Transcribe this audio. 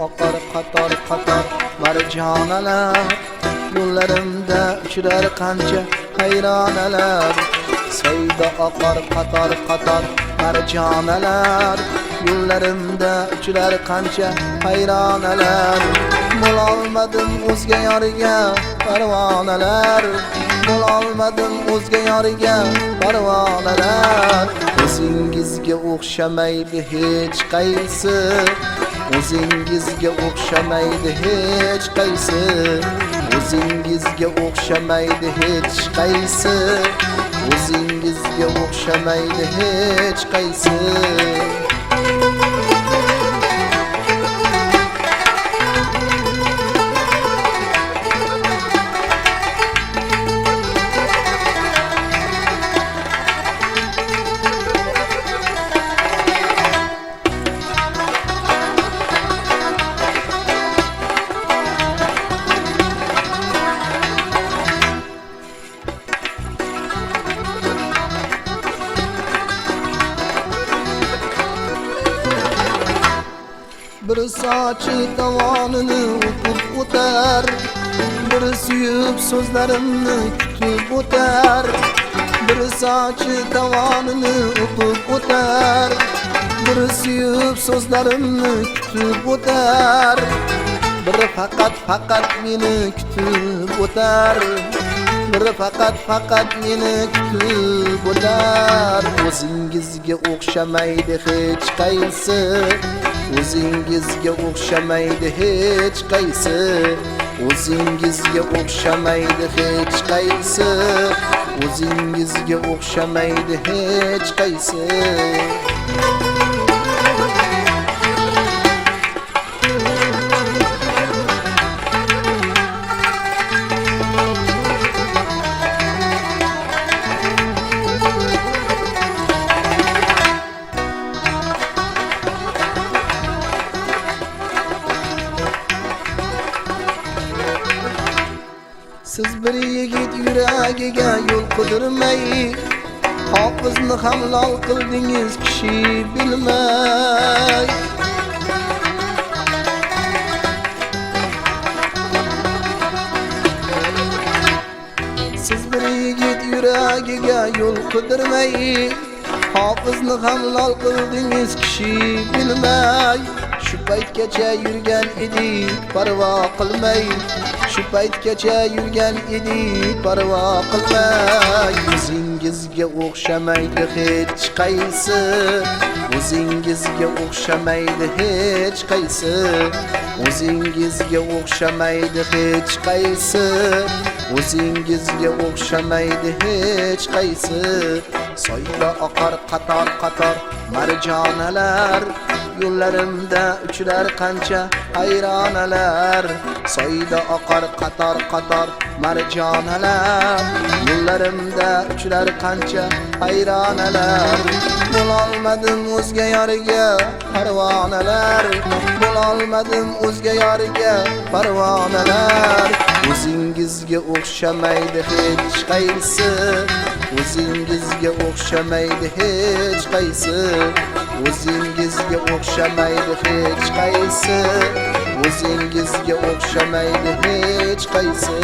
oqar qator qator marjonalar, yo'llarimda uchrar qancha hayronalar. Soyda oqar qator qator marjonalar, yo'llarimda uchrar qancha hayronalar. Bo'lolmadim o'zga yoriga parvonalar, bo'lolmadim o'zga yoriga parvonalar. O'zingizga o'xshamaydi hech qaysi, o'zingizga o'xshamaydi hech qaysi, o'zingizga o'xshamaydi hech qaysi, o'zingizga o'xshamaydi hech qaysi. Bir sochi davonini o'qib o'tar, bir suyib so'zlarimni kutib o'tar. Bir sochi davonini o'qib o'tar, bir suyib so'zlarimni kutib o'tar. Bir faqat meni kutib o'tar, bir faqat meni kutib o'tar. O'zingizga o'xshamaydi hech qaysi, o'zingizga o'xshamaydi hech qaysi, o'zingizga o'xshamaydi hech qaysi, o'zingizga o'xshamaydi hech qaysi. Siz bir yigit yuragiga yo'l qidirmay, hofizni ham lol qildingiz kishi bilmay. Siz bir yigit yuragiga yo'l qidirmay, hofizni ham lol qildingiz kishi bilmay. Shu paytgacha yurgan edik parvo qilmay, shu paytgacha yurgan edik parvo qilmay. O'zingizga o'xshamaydi hech qaysi, o'zingizga o'xshamaydi hech qaysi, o'zingizga o'xshamaydi hech qaysi, o'zingizga o'xshamaydi hech qaysi. Soyda oqar qator qator marjonalar, yo'llarimda uchrar qancha hayronalar. Soyda oqar qator qator marjonalar, yo'llarimda uchrar qancha hayronalar. Bo'lolmadim o'zga yoriga parvonalar, bo'lolmadim o'zga yoriga parvonalar. O'zingizga o'xshamaydi hech qaysi, o'zingizga o'xshamaydi hech qaysi, o'zingizga o'xshamaydi hech qaysi, o'zingizga o'xshamaydi hech qaysi.